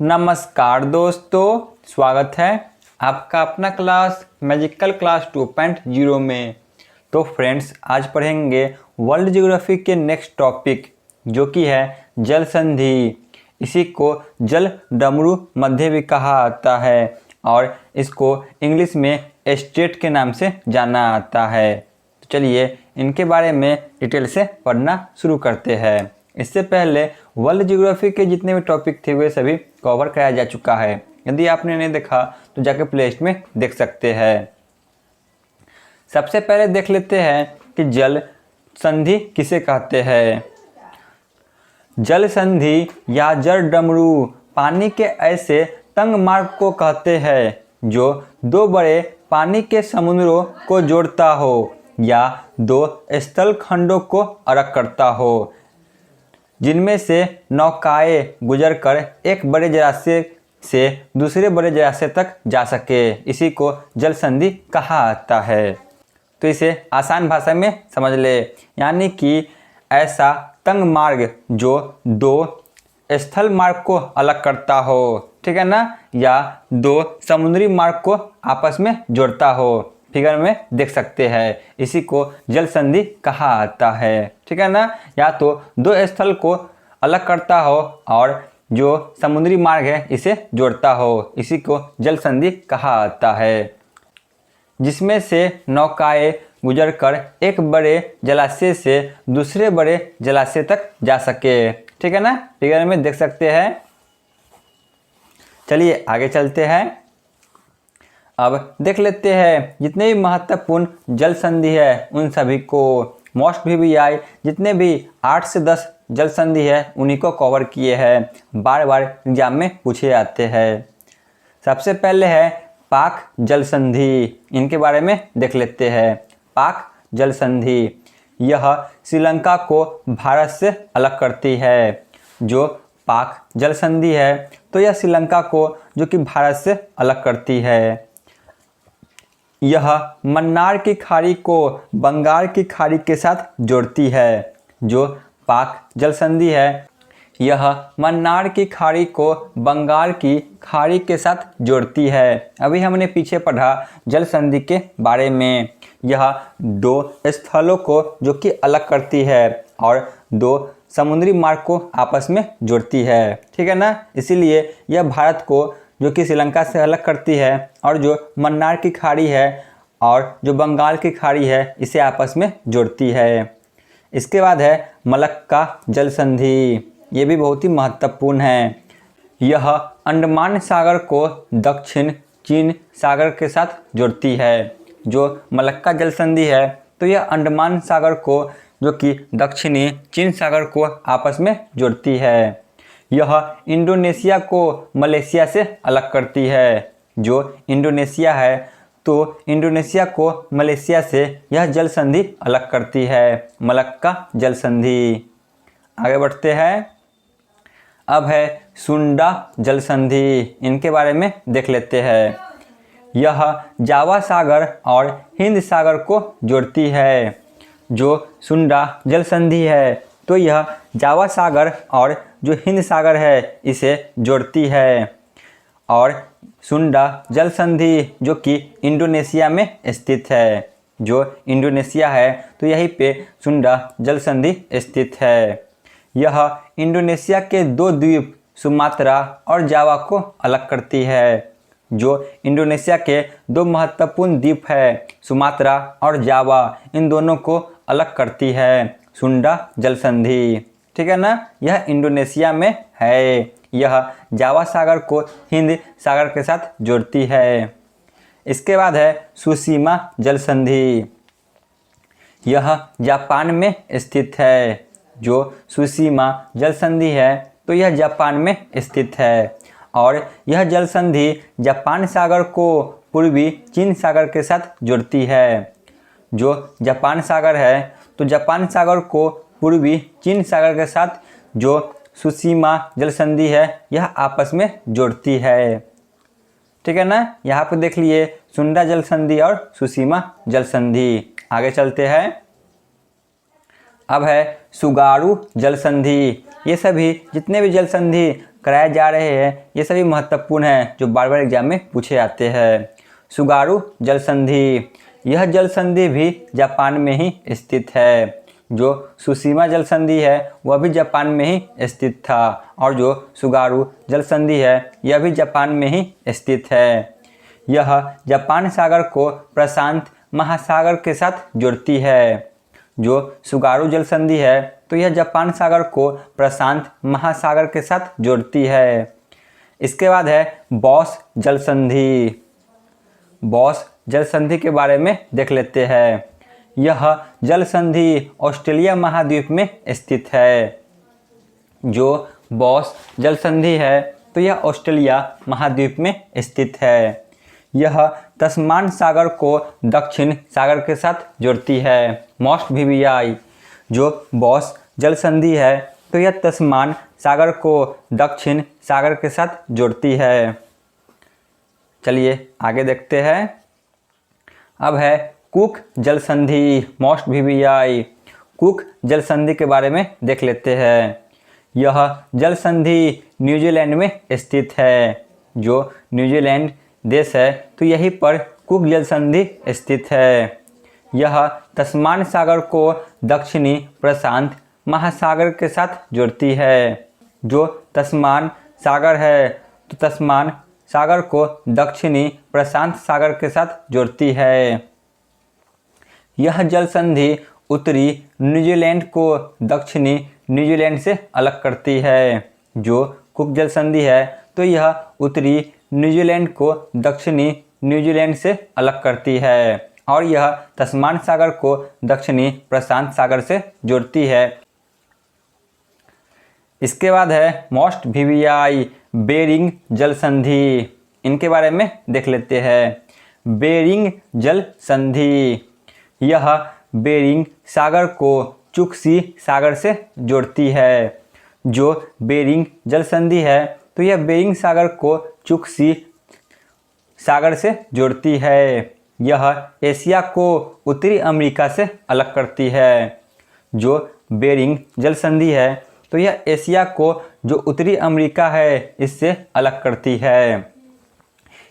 नमस्कार दोस्तों, स्वागत है आपका अपना क्लास मैजिकल क्लास 2.0 में। तो फ्रेंड्स, आज पढ़ेंगे वर्ल्ड ज्योग्राफी के नेक्स्ट टॉपिक जो कि है जल संधि। इसी को जल डमरू मध्य भी कहा आता है और इसको इंग्लिश में स्ट्रेट के नाम से जाना आता है। तो चलिए इनके बारे में डिटेल से पढ़ना शुरू करते हैं। इससे पहले वर्ल्ड ज्योग्राफी के जितने भी टॉपिक थे वे सभी कवर कराया जा चुका है। यदि आपने नहीं देखा तो जाके प्लेलिस्ट में देख सकते हैं। सबसे पहले देख लेते हैं कि जल संधि किसे कहते हैं। जल संधि या जल डमरू पानी के ऐसे तंग मार्ग को कहते हैं जो दो बड़े पानी के समुद्रों को जोड़ता हो या दो स्थल खंडों को अलग करता हो, जिनमें से नौकाएं गुजरकर एक बड़े जलाशय से दूसरे बड़े जलाशय तक जा सके। इसी को जल संधि कहा जाता है। तो इसे आसान भाषा में समझ ले, यानी कि ऐसा तंग मार्ग जो दो स्थल मार्ग को अलग करता हो, ठीक है ना, या दो समुद्री मार्ग को आपस में जोड़ता हो। फिगर में देख सकते हैं। इसी को जल संधि कहा जाता है, ठीक है ना। या तो दो स्थल को अलग करता हो और जो समुद्री मार्ग है इसे जोड़ता हो, इसी को जल संधि कहा जाता है। जिसमें से नौकाएं गुजरकर एक बड़े जलाशय से दूसरे बड़े जलाशय तक जा सके, ठीक है ना। फिगर में देख सकते हैं। चलिए आगे चलते हैं। अब देख लेते हैं जितने भी महत्वपूर्ण जल संधि है उन सभी को। मोस्ट VVI जितने भी 8 से 10 जल संधि है उन्हीं को कवर किए हैं, बार बार एग्जाम में पूछे जाते हैं। सबसे पहले है पाक जल संधि। इनके बारे में देख लेते हैं। पाक जल संधि यह श्रीलंका को भारत से अलग करती है। जो पाक जल संधि है तो यह श्रीलंका को जो कि भारत से अलग करती है। यह मन्नार की खाड़ी को बंगाल की खाड़ी के साथ जोड़ती है। जो पाक जल संधि है यह मन्नार की खाड़ी को बंगाल की खाड़ी के साथ जोड़ती है। अभी हमने पीछे पढ़ा जल संधि के बारे में। यह दो स्थलों को जो कि अलग करती है और दो समुद्री मार्ग को आपस में जोड़ती है, ठीक है ना। इसीलिए यह भारत को जो कि श्रीलंका से अलग करती है और जो मन्नार की खाड़ी है और जो बंगाल की खाड़ी है इसे आपस में जोड़ती है। इसके बाद है मलक्का जल संधि। ये भी बहुत ही महत्वपूर्ण है। यह अंडमान सागर को दक्षिण चीन सागर के साथ जोड़ती है। जो मलक्का जल संधि है तो यह अंडमान सागर को जो कि दक्षिणी चीन सागर को आपस में जोड़ती है। यह इंडोनेशिया को मलेशिया से अलग करती है। जो इंडोनेशिया है तो इंडोनेशिया को मलेशिया से यह जल संधि अलग करती है, मलक्का जल संधि। आगे बढ़ते हैं। अब है सुंडा जल संधि। इनके बारे में देख लेते हैं। यह जावा सागर और हिंद सागर को जोड़ती है। जो सुंडा जल संधि है तो यह जावा सागर और जो हिंद सागर है इसे जोड़ती है। और सुंडा जल संधि जो कि इंडोनेशिया में स्थित है। जो इंडोनेशिया है तो यहीं पे सुंडा जल संधि स्थित है। यह इंडोनेशिया के दो द्वीप सुमात्रा और जावा को अलग करती है। जो इंडोनेशिया के दो महत्वपूर्ण द्वीप है सुमात्रा और जावा, इन दोनों को अलग करती है सुंडा जल संधि, ठीक है ना। यह इंडोनेशिया में है। यह जावा सागर को हिंद सागर के साथ जोड़ती है। इसके बाद है सुशीमा जल संधि। यह जापान में स्थित है। जो सुशीमा जल संधि है तो यह जापान में स्थित है और यह जल संधि जापान सागर को पूर्वी चीन सागर के साथ जोड़ती है। जो जापान सागर है तो जापान सागर को पूर्वी चीन सागर के साथ जो सुशीमा जल संधि है यह आपस में जोड़ती है, ठीक है ना। यहाँ पे देख लिए सुंडा जल संधि और सुशीमा जल संधि। आगे चलते हैं। अब है सुगारू जल संधि। ये सभी जितने भी जल संधि कराए जा रहे हैं ये सभी महत्वपूर्ण हैं जो बार बार एग्जाम में पूछे जाते हैं। सुगारू जल संधि, यह जल संधि भी जापान में ही स्थित है। जो सुशीमा जल संधि है वह भी जापान में ही स्थित था और जो सुगारू जल संधि है यह भी जापान में ही स्थित है। यह जापान सागर को प्रशांत महासागर के साथ जोड़ती है। जो सुगारू जल संधि है तो यह जापान सागर को प्रशांत महासागर के साथ जोड़ती है। इसके बाद है बॉस जल संधि। बॉस जल संधि के बारे में देख लेते हैं। यह जल संधि ऑस्ट्रेलिया महाद्वीप में स्थित है। जो बॉस जल संधि है तो यह ऑस्ट्रेलिया महाद्वीप में स्थित है। यह तस्मान सागर को दक्षिण सागर के साथ जोड़ती है। मोस्ट वीवीआई, जो बॉस जल संधि है तो यह तस्मान सागर को दक्षिण सागर के साथ जोड़ती है। चलिए आगे देखते हैं। अब है कुक जल संधि, मोस्ट वीवीआई। कुक जल संधि के बारे में देख लेते हैं। यह जल संधि न्यूजीलैंड में स्थित है। जो न्यूजीलैंड देश है तो यहीं पर कुक जल संधि स्थित है। यह तस्मान सागर को दक्षिणी प्रशांत महासागर के साथ जोड़ती है। जो तस्मान सागर है तो तस्मान सागर को दक्षिणी प्रशांत सागर के साथ जोड़ती है। यह जल संधि उत्तरी न्यूजीलैंड को दक्षिणी न्यूजीलैंड से अलग करती है। जो कुक जल संधि है तो यह उत्तरी न्यूजीलैंड को दक्षिणी न्यूजीलैंड से अलग करती है और यह तस्मान सागर को दक्षिणी प्रशांत सागर से जोड़ती है। इसके बाद है मोस्ट वीवीआई बेरिंग जल संधि। इनके बारे में देख लेते हैं। बेरिंग जल संधि, यह बेरिंग सागर को चुक्सी सागर से जोड़ती है। जो बेरिंग जल संधि है तो यह बेरिंग सागर को चुक्सी सागर से जोड़ती है। यह एशिया को उत्तरी अमेरिका से अलग करती है। जो बेरिंग जल संधि है तो यह एशिया को जो उत्तरी अमेरिका है इससे अलग करती है।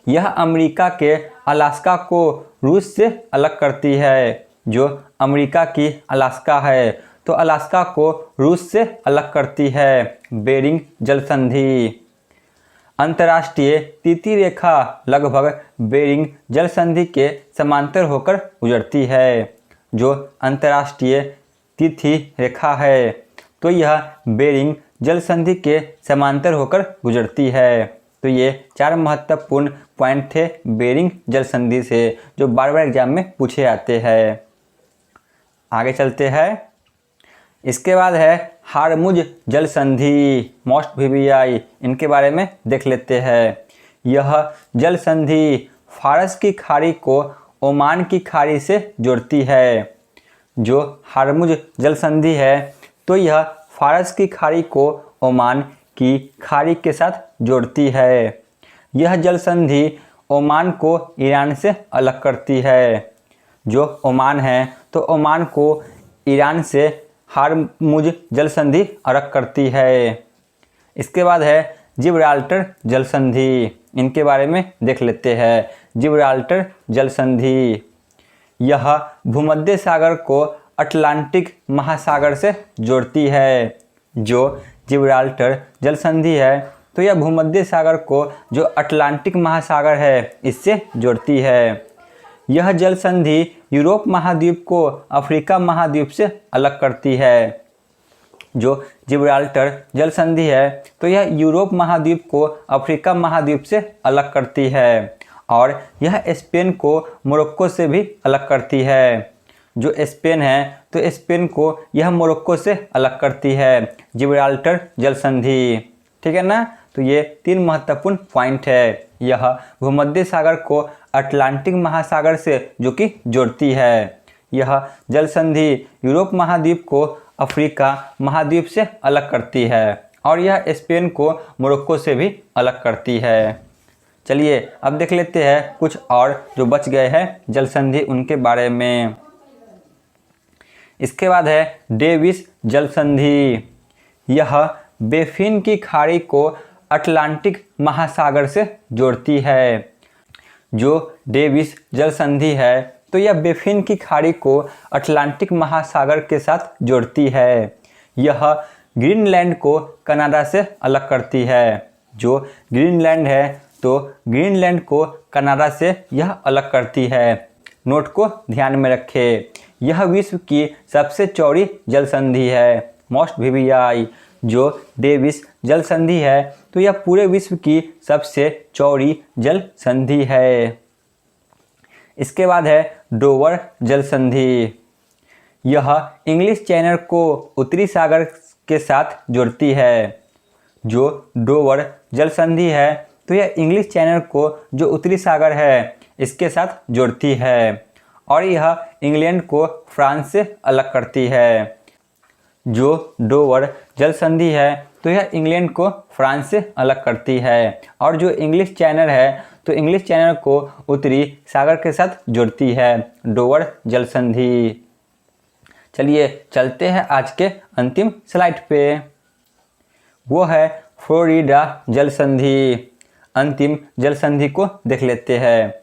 यह अमेरिका के अलास्का को रूस से अलग करती है। जो अमेरिका की अलास्का है तो अलास्का को रूस से अलग करती है। बेरिंग जल संधि। अंतर्राष्ट्रीय तिथि रेखा लगभग बेरिंग जल संधि के समांतर होकर गुजरती है। जो अंतर्राष्ट्रीय तिथि रेखा है तो यह बेरिंग जल संधि के समांतर होकर गुजरती है। तो ये 4 महत्वपूर्ण पॉइंट थे बेरिंग जल संधि से जो बार बार एग्जाम में पूछे जाते हैं। आगे चलते हैं। इसके बाद है हारमुज जल संधि, मोस्ट वीवीआई। इनके बारे में देख लेते हैं। यह जल संधि फारस की खाड़ी को ओमान की खाड़ी से जोड़ती है। जो हारमुज जल संधि है तो यह फारस की खाड़ी को ओमान की खाड़ी के साथ जोड़ती है। यह जल संधि ओमान को ईरान से अलग करती है। जो ओमान है तो ओमान को ईरान से हारमुज जल संधि अलग करती है। इसके बाद है जिब्राल्टर जल संधि। इनके बारे में देख लेते हैं। जिब्राल्टर जल संधि, यह भूमध्य सागर को अटलांटिक महासागर से जोड़ती है। जो जिब्राल्टर जल संधि है तो यह भूमध्य सागर को जो अटलांटिक महासागर है इससे जोड़ती है। यह जल संधि यूरोप महाद्वीप को अफ्रीका महाद्वीप से अलग करती है। जो जिब्राल्टर जल संधि है तो यह यूरोप महाद्वीप को अफ्रीका महाद्वीप से अलग करती है और यह स्पेन को मोरक्को से भी अलग करती है। जो स्पेन है तो स्पेन को यह मोरक्को से अलग करती है। जिब्राल्टर जल संधि, ठीक है ना। तो ये 3 महत्वपूर्ण पॉइंट है। यह भूमध्य सागर को अटलांटिक महासागर से जो कि जोड़ती है। यह जल संधि यूरोप महाद्वीप को अफ्रीका महाद्वीप से अलग करती है और यह स्पेन को मोरक्को से भी अलग करती है। चलिए अब देख लेते हैं कुछ और जो बच गए हैं जल संधि उनके बारे में। इसके बाद है डेविस जल संधि। यह बेफिन की खाड़ी को अटलांटिक महासागर से जोड़ती है। जो डेविस जल संधि है तो यह बेफिन की खाड़ी को अटलांटिक महासागर के साथ जोड़ती है। यह ग्रीनलैंड को कनाडा से अलग करती है। जो ग्रीनलैंड है तो ग्रीनलैंड को कनाडा से यह अलग करती है। नोट को ध्यान में रखें, यह विश्व की सबसे चौड़ी जल संधि है, मोस्ट वीवीआई। जो डेविस जल संधि है तो यह पूरे विश्व की सबसे चौड़ी जल संधि है। इसके बाद है डोवर जल संधि। यह इंग्लिश चैनल को उत्तरी सागर के साथ जोड़ती है। जो डोवर जल संधि है तो यह इंग्लिश चैनल को जो उत्तरी सागर है इसके साथ जोड़ती है और यह इंग्लैंड को फ्रांस से अलग करती है। जो डोवर जल संधि है तो यह इंग्लैंड को फ्रांस से अलग करती है और जो इंग्लिश चैनल है तो इंग्लिश चैनल को उत्तरी सागर के साथ जोड़ती है, डोवर जल संधि। चलिए चलते हैं आज के अंतिम स्लाइड पे, वो है फ्लोरिडा जल संधि। अंतिम जल संधि को देख लेते हैं।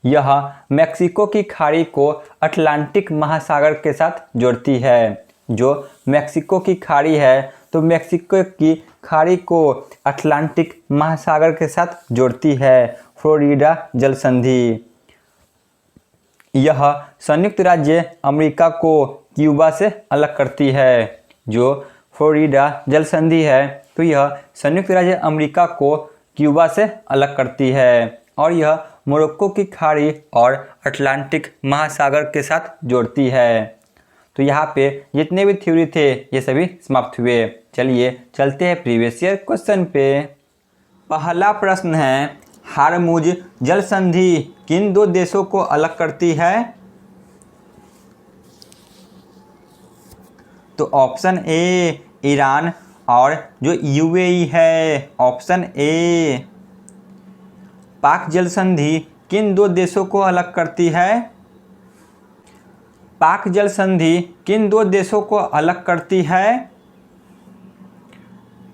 यह मैक्सिको की खाड़ी को अटलांटिक महासागर के साथ जोड़ती है। जो मैक्सिको की खाड़ी है तो मैक्सिको की खाड़ी को अटलांटिक महासागर के साथ जोड़ती है, फ्लोरिडा जल संधि। यह संयुक्त राज्य अमेरिका को क्यूबा से अलग करती है। जो फ्लोरिडा जल संधि है तो यह संयुक्त राज्य अमेरिका को क्यूबा से अलग करती है और यह मोरक्को की खाड़ी और अटलांटिक महासागर के साथ जोड़ती है। तो यहाँ पे जितने भी थ्योरी थे ये सभी समाप्त हुए। चलिए चलते हैं प्रीवियस ईयर क्वेश्चन पे। पहला प्रश्न है, हारमुज जल संधि किन दो देशों को अलग करती है? तो ऑप्शन ए ईरान और जो यूएई है, ऑप्शन ए। पाक जल संधि किन दो देशों को अलग करती है? पाक जल संधि किन दो देशों को अलग करती है?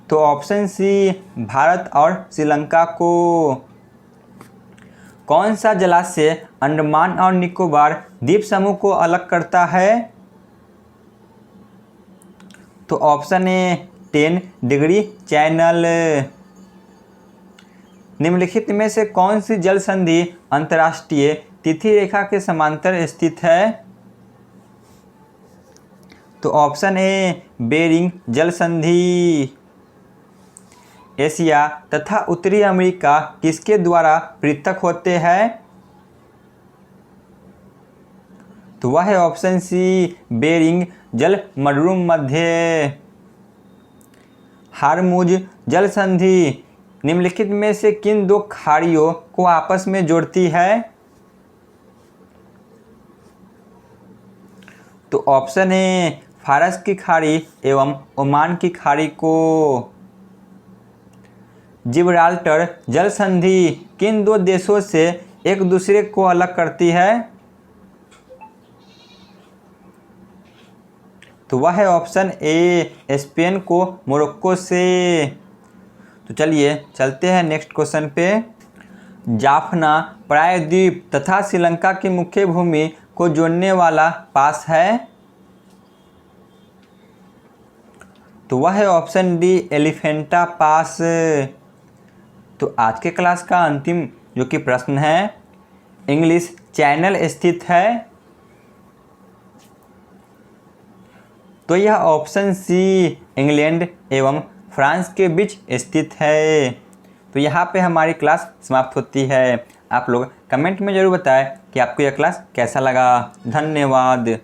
तो ऑप्शन सी भारत और श्रीलंका को। कौन सा जलाशय अंडमान और निकोबार द्वीप समूह को अलग करता है? तो ऑप्शन ए 10 डिग्री चैनल। निम्नलिखित में से कौन सी जल संधि अंतर्राष्ट्रीय तिथि रेखा के समांतर स्थित है? तो ऑप्शन ए बेरिंग जल संधि। एशिया तथा उत्तरी अमेरिका किसके द्वारा पृथक होते हैं? तो वह है ऑप्शन सी बेरिंग जल मडरूम मध्य। हारमुज जल संधि निम्नलिखित में से किन दो खाड़ियों को आपस में जोड़ती है? तो ऑप्शन ए फारस की खाड़ी एवं ओमान की खाड़ी को। जिब्राल्टर जल संधि किन दो देशों से एक दूसरे को अलग करती है? तो वह है ऑप्शन ए स्पेन को मोरक्को से। तो चलिए चलते हैं नेक्स्ट क्वेश्चन पे। जाफना प्रायद्वीप तथा श्रीलंका की मुख्य भूमि को जोड़ने वाला पास है? तो वह है ऑप्शन डी एलिफेंटा पास। तो आज के क्लास का अंतिम जो कि प्रश्न है, इंग्लिश चैनल स्थित है? तो यह ऑप्शन सी इंग्लैंड एवं फ्रांस के बीच स्थित है। तो यहाँ पे हमारी क्लास समाप्त होती है। आप लोग कमेंट में ज़रूर बताएं कि आपको यह क्लास कैसा लगा। धन्यवाद।